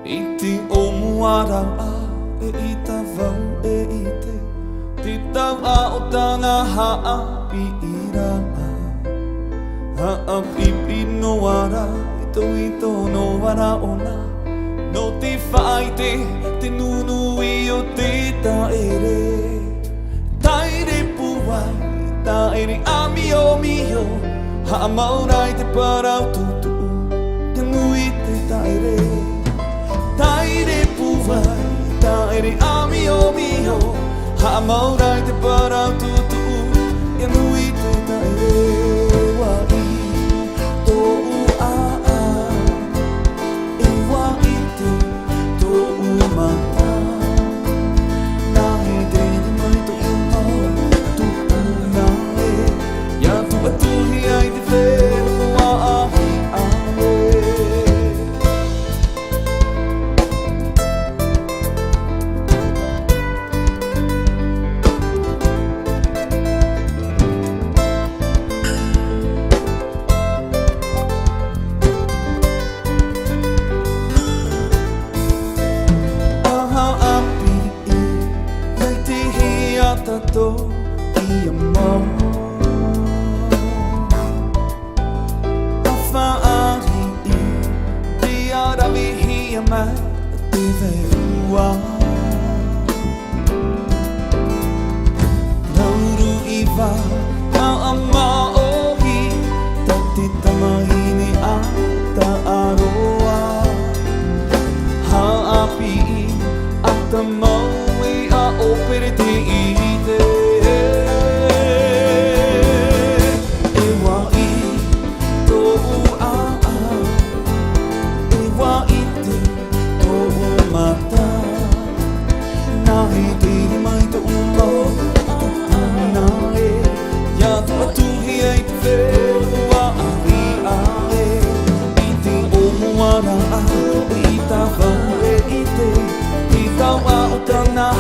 Iti omuarang a ita vau ite Titang a o tanga haapi iranga Haapi no wara ito no wara ona No te whaite te nunui o te taere Taere puai, taere ami o mio Haamaurai te parau tutu Te nui te taere Taere puai, taere ami o mio Haamaurai te parau tutu Te nui te taere Wai tōu a E wai te tōu mata Nā he tēne mai tōu mau Tupu nā e Ia tu atuhi ai te whenua ahi ae Tato ia mau Awhaari I Te arawi hia mai Te veua Nauru I wā Maa maohi Ta te tamahine a Ta aroa Haapi I A ta maui a opere te I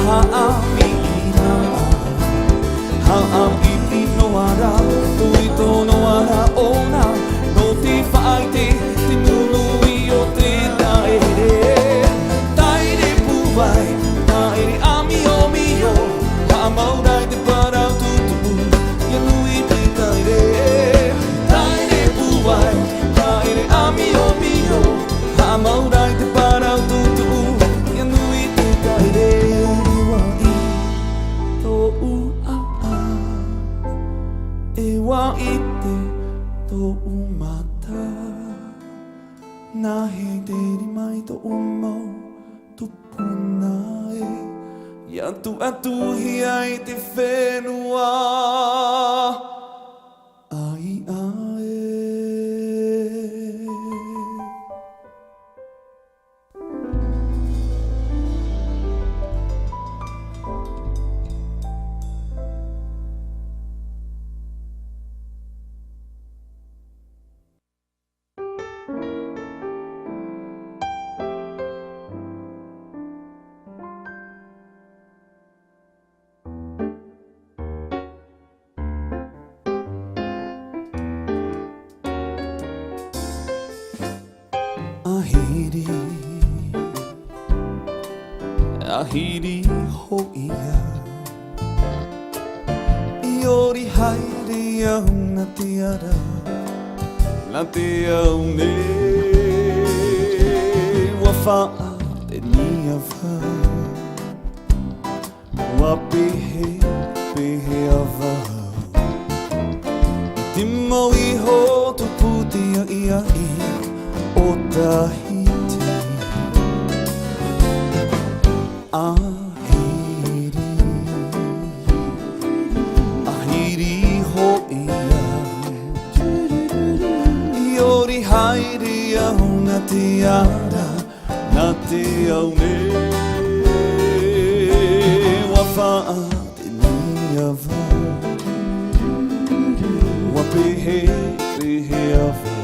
Haapi Haapi no ara Tui tono ara ona No te whaite Te nunui o te taere Taere puai Taere ami o mio Haamaurai te parau tutu Ia nui te taere Taere puai Taere ami o mio Haamaurai te parau tutu Ia nui te taere E waite tōu mata Nā he teri mai tōu mau tupuna e Ia tu atuhi ai te whenua Ai ae Ahiri hoia Iori haere au na te ara Na te au ne Wawha te ni a wha Wa pehe a wha I te mau I ho tu putia ia I O Tahiti Ahiri hoia Iori haere au na te ara Na te au ne Fa'atiniava Wapehe peheava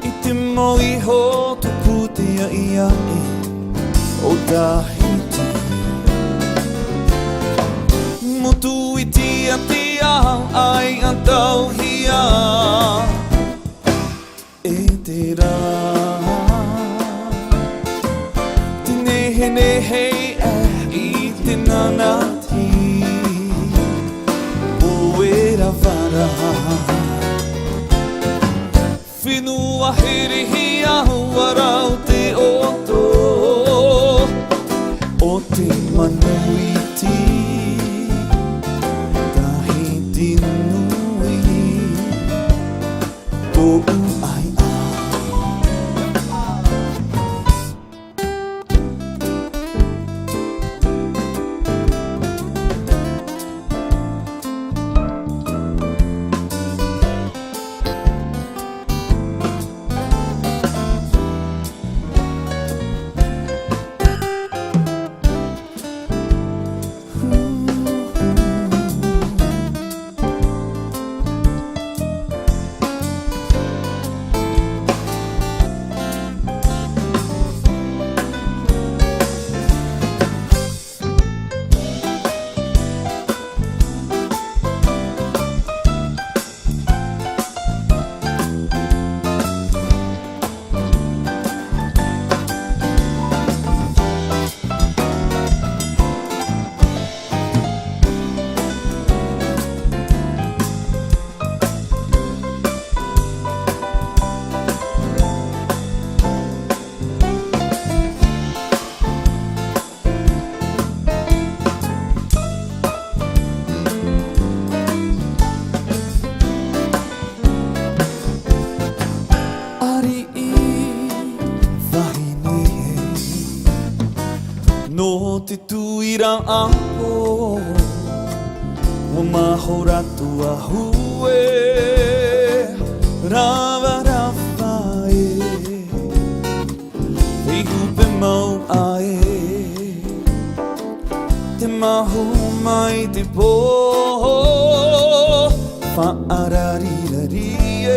Itimo iho tukutia ia O Tahiti Mutu itia tia ai antau hia E te rā Tinehe nehe I nanati Poera vara Whenua herihia warau te oto O te manuiti Tahiti nui Tōu ai a No te tuira aho O mahora tua hue Rawa rawa e Te hupe mau ae Te mahu mai te pō Whaarirari e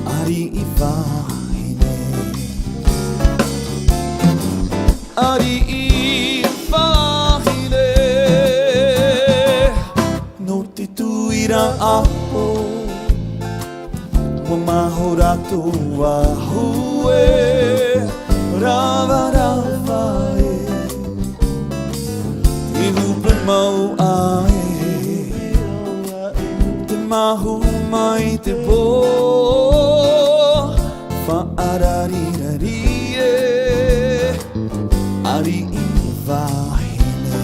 Ari I wahine Ari I wahine No te tuira aho Wa mahora tua hue Rawa rawa e Te hupe mau ae Te mahu mai te pō Whaararirari e Ari I wahine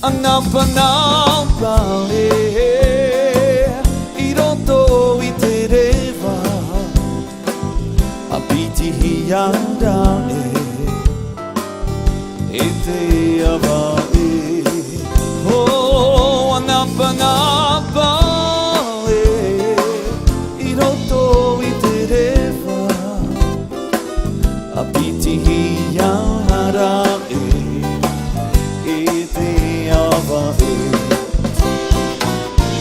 Anapa napa e I roto I te rewa A piti hiara E te awa e Oh, anapa napa e I roto I te rewa A piti hiara E te awa e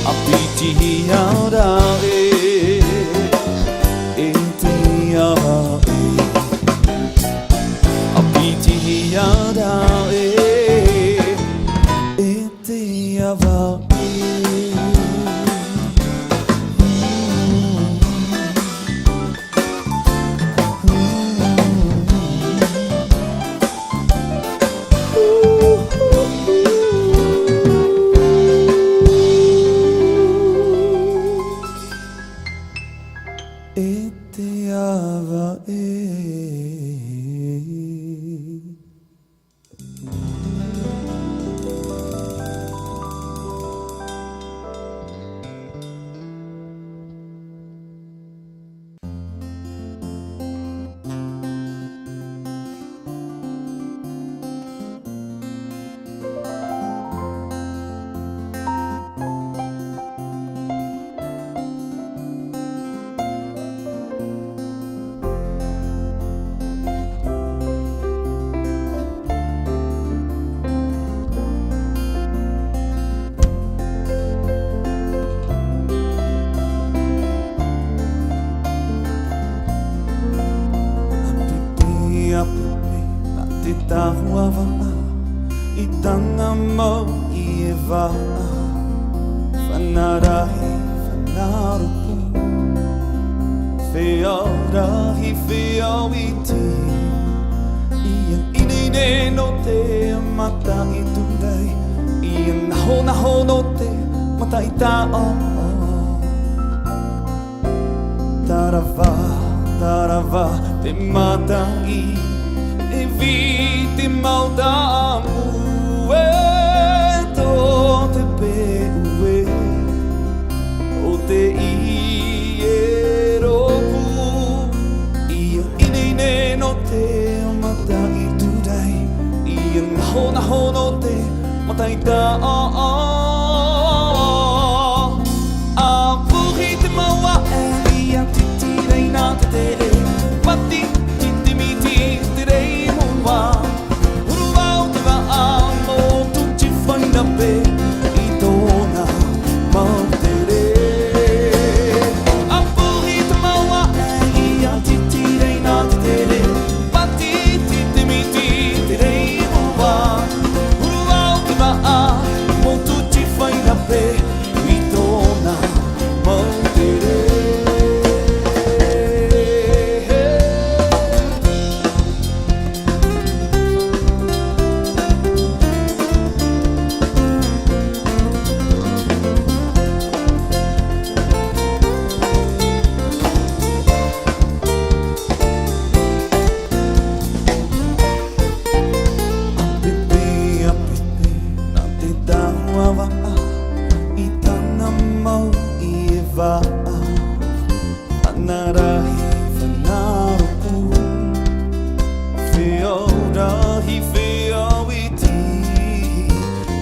A piti hiara E te awa e A piti hiara E te awa E te awa e te tahua I tanga mau I e wā Whanarahi, whanarupu Whiaurahi, whiawiti Ia inine no te mata I tūrei Ia naho no te mata I tāo Tarawā, te mata I E viti maudamu E tō te peue O te I e roku Ia inine no te mata I tūrei Ia naho no te mata I tāo A puhi te maua e ia titirei nā te tere Pati ti miti te rei mua Uruau te waa mō tuti whaina pe I tōna mau te re A puhi te maua e ia titirei nā te tere Pati ti miti te rei mua Uruau te waa mō tuti whaina pe I tōna mau te re Anarahi, whanarupu Whiaurahi, whiawiti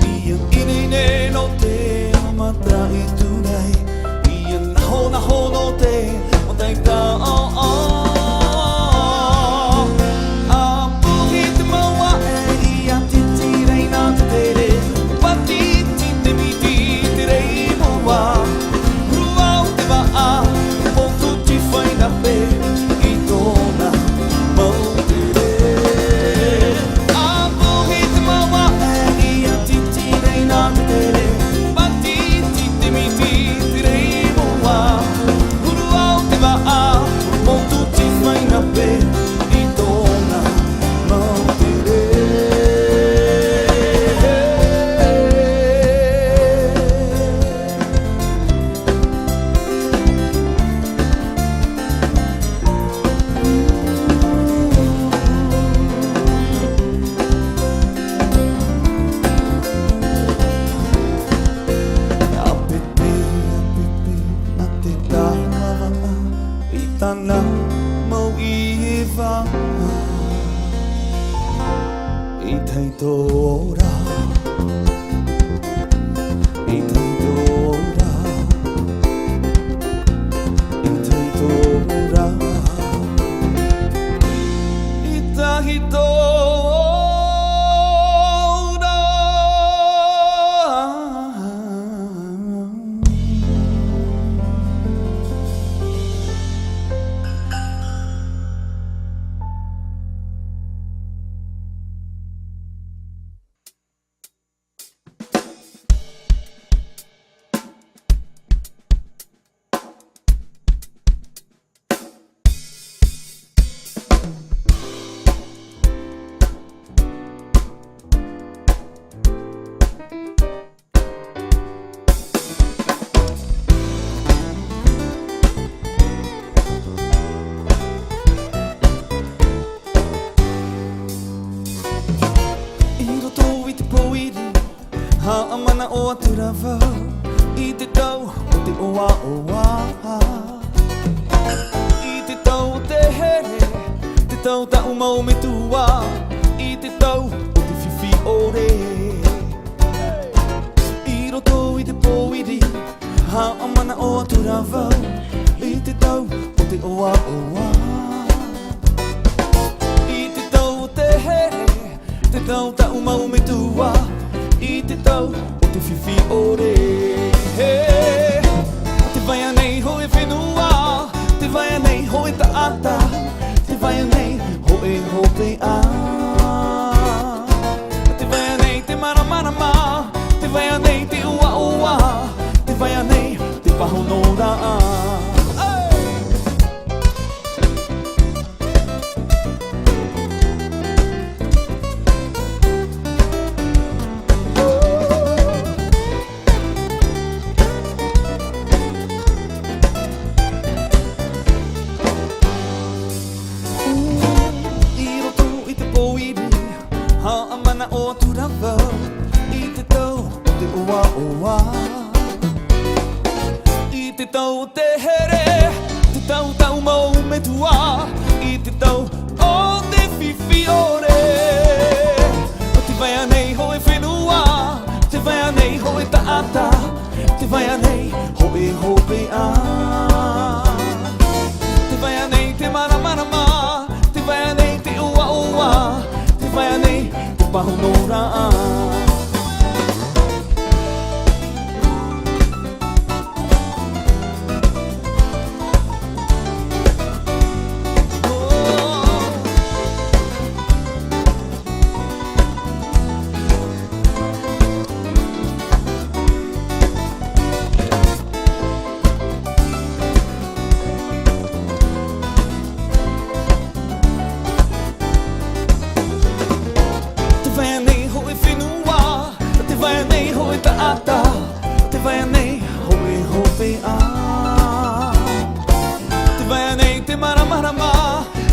Ia inine no te mata I tūrei Ia naho no te mata I tāo A puhi te maua e ia titirei nā te tere Pati te miti te rei mua Ruau te waa Whaina pe I tōna mau te re A puhi te maua e ia titirei nā te tere Pati te miti te rei mua Uruau te waa mō tuti whaina pe I tōna mau te re Tana mau I wā I tei tō ora I tei tō ora I tei tō ora I tahi tō Ha'amana o aturava I te tau o te oa I te tau o te here Te tau tau mau me tua I te tau o te whiwhi ore I roto I te poiri Ha'amana o aturava I te tau o te oa I te tau o te here Te tau tau mau me tua I te tau o te whiwhi ore Te vai anei ho e whenua Te vai anei ho e taata Te vai anei ho e hope a wa wa I te tau te here te tau tau mau me tua I te tau o te whiwhiore o te vai anei ho e whenua te vai anei ho e taata te vai anei ho e hope a te vai anei te mana mana ma te vai anei te ua ua te vai anei te pahonora a te vai anei hope hope a te vai anei te mara mara ma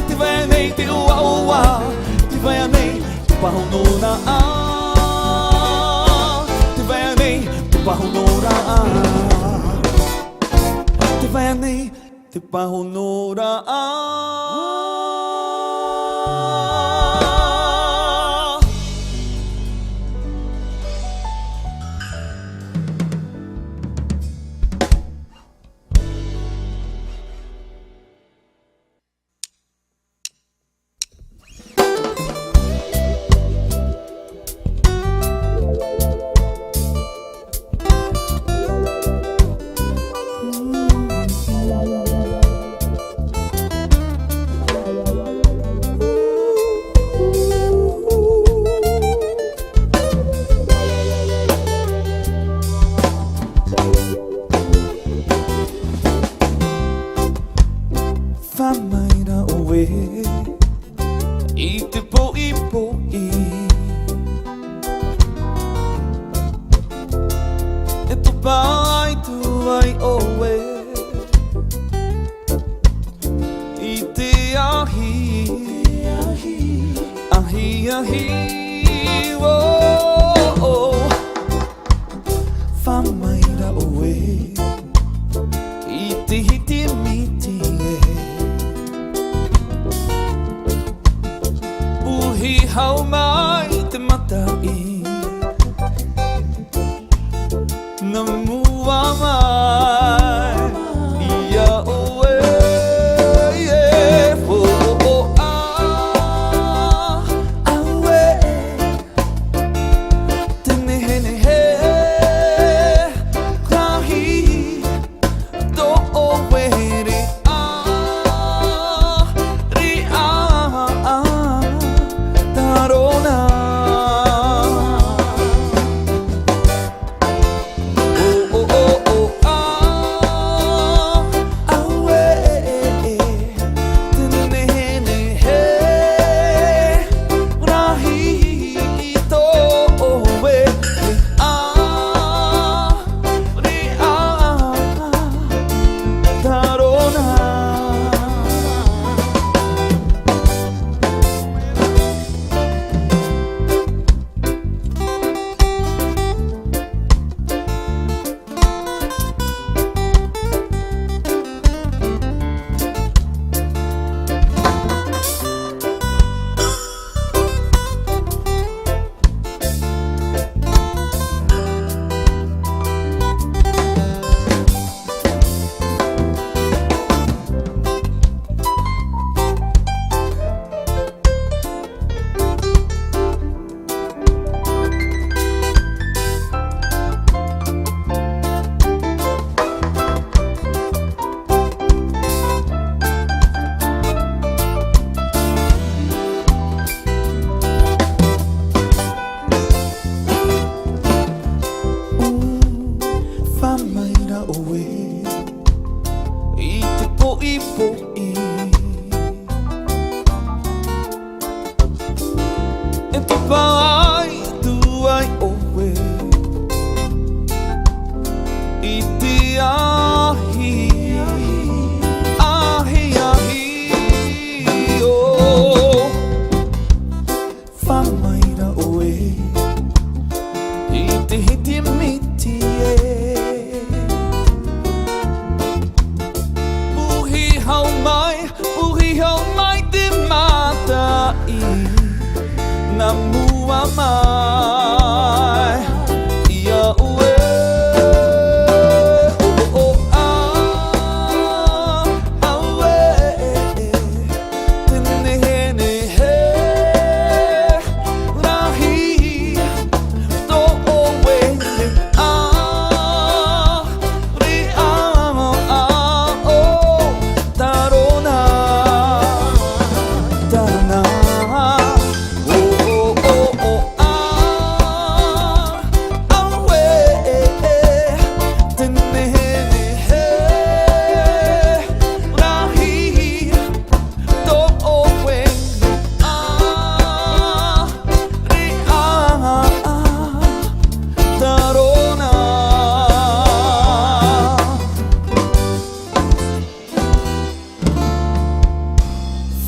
te vai anei te ua ua te vai anei te pahonora a te vai anei te pahonora a te vai anei te pahonora a Whamaira oe I te poi poi E tu pai tu ai oe I te ahi Ahi ahi oh, oh. Whamaira oe I te hiti miti Uhi hau mai te matai Na mua mai Ia oe Ho o a Aue Tene hene he Kahi Do oe re a Ri a Tarona TAHITI Namuamai Ia ue Oh ah Awe Tenehene he Rahi To owe Ah Ri amo ah Oh Tarona Tana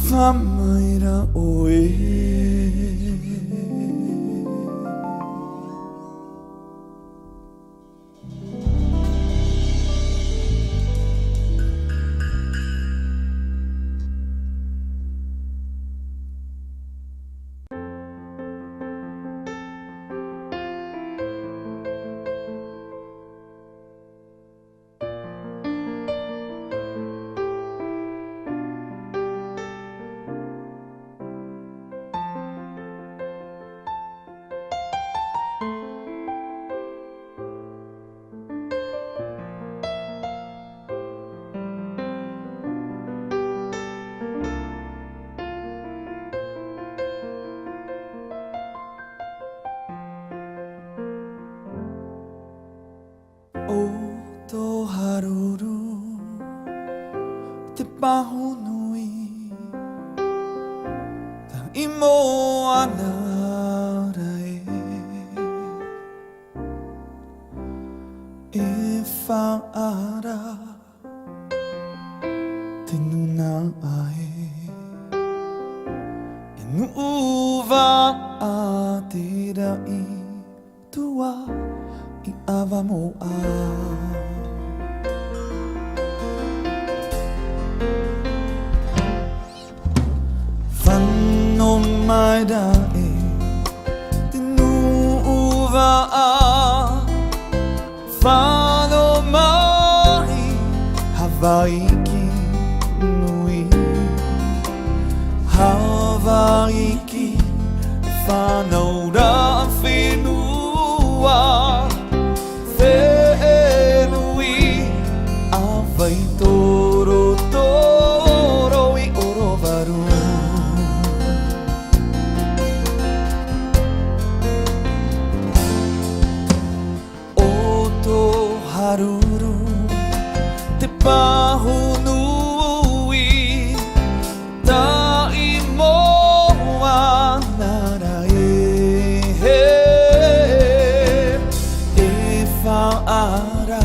Famaira oe O to haruru te pahunui ta imo ana rai e whaara te nuna ai e nuuva a te rai tua I awa moa Whano mai dae Te nuuva a Whano mai Hawaii ki nui Hawaii ki Whano ra whenua Whenui a vai toro toro I oro varu O to haruru te pahunui ta imo ana Whaara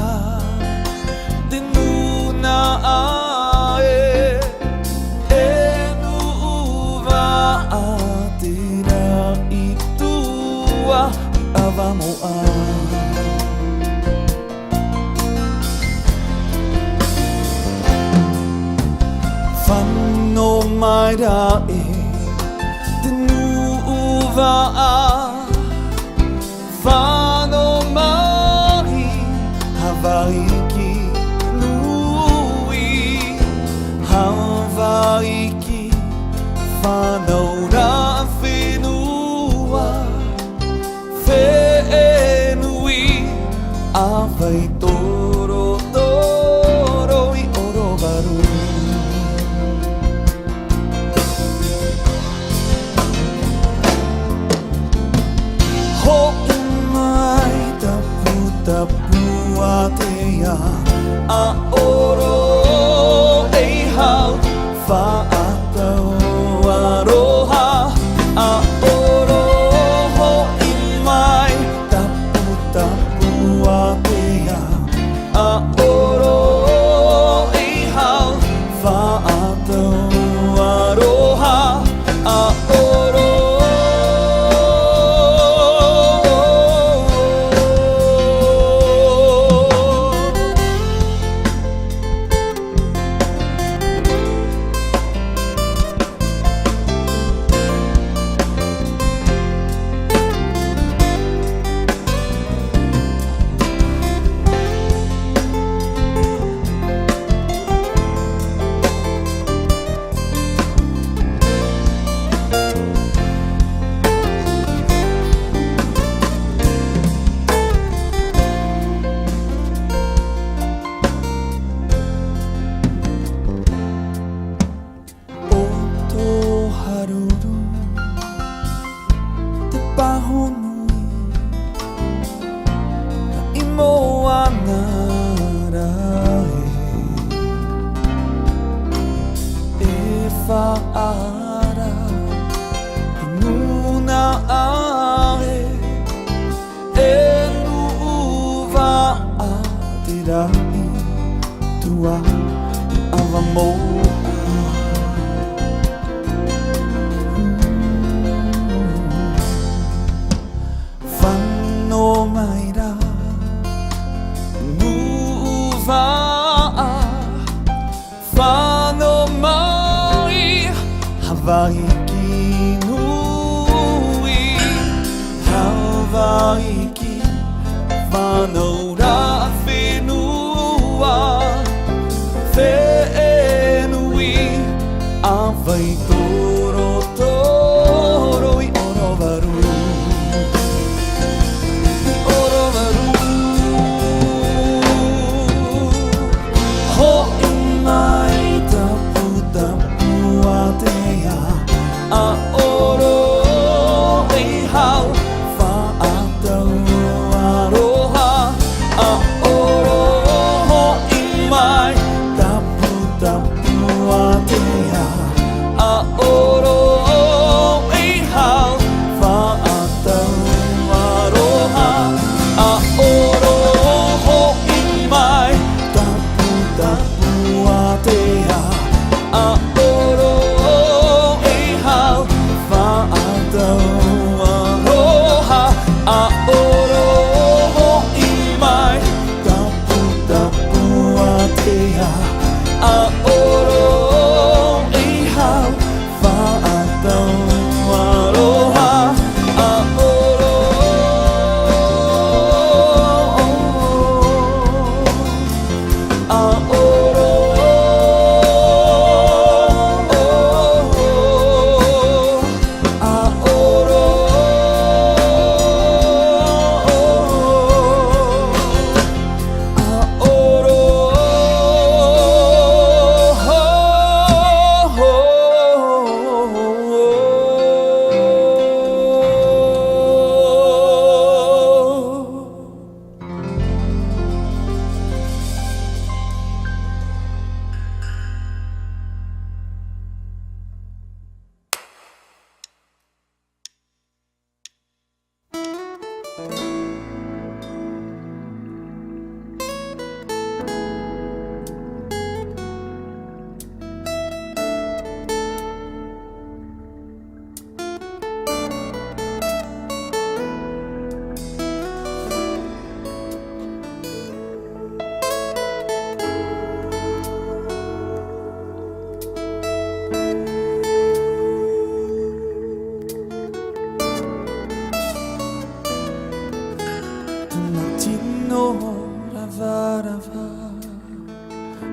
te nuna ae e nuuva a te rai tua I awa moa Whano mai rae te nuuva a Whano mai Hawaii ki nui Hawaii ki whanau ra whenua Whenui a whai toro toro I oro varu honui na imo anarae e whaara i nuna ae e nuva a te rai tua awa moa whano mai ra nuva a whano mai Hawaii ki nui Hawaii ki whano ra whenua whenui a vai toro toro I orovaru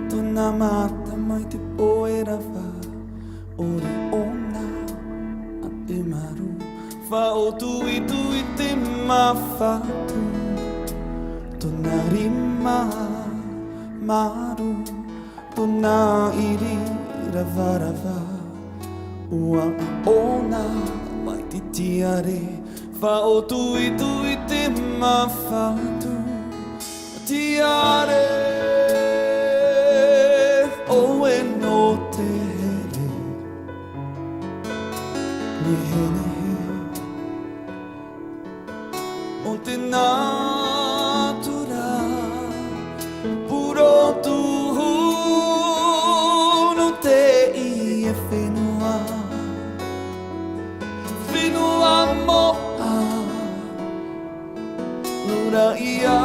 Tona mata mai te poerawa ore ona a te maru Wha o tui tui te mawhatu Tona rima maru Tona iri rawa Ua ona mai te tiare Wha o tui tui te mawhatu Tiare o e no te here Ni hene o te natura Puro tuhu no te I e whenua Whenua moa Nura ia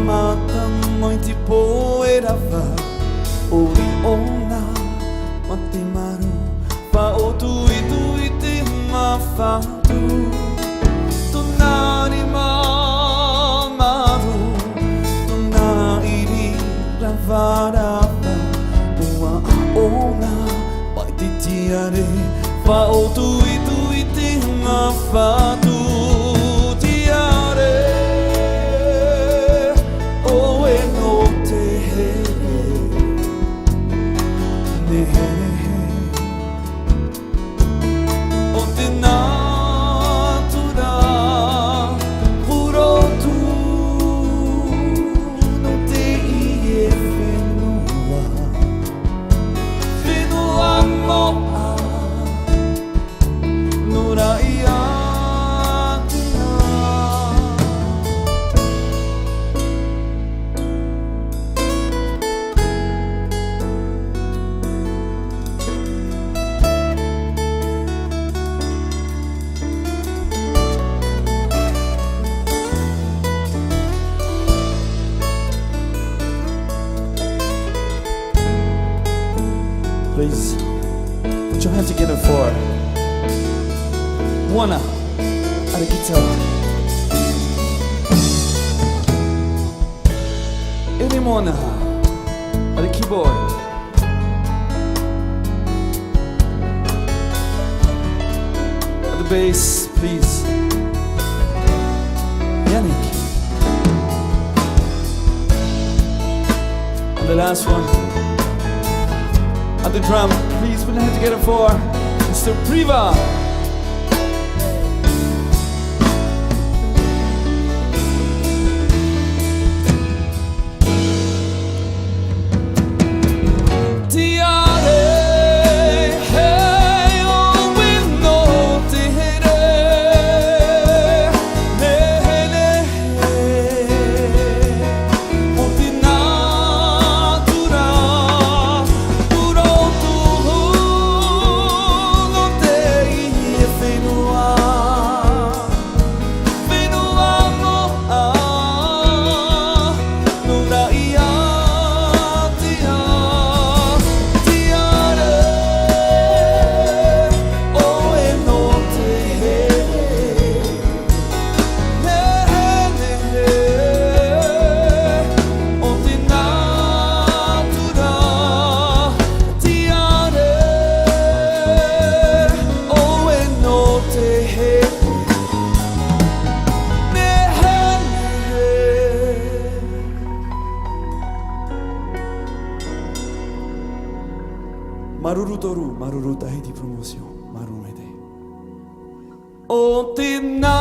Mata mai te poerawa Ori ona ma te maru Wha o tui tui te mawhatu Tona rima maru Tona iri rawa Ua ona mai te tiare Wha o tui tui te mawhatu Tiare Please put your hand together for Moana at the guitar. Eddie Moana at the keyboard. At the bass, please. Yannick. And the last one at the drum, please put your hand together for Mr. Teiva. Maruru toru, maruru tahiti promotion, marumede. O tina.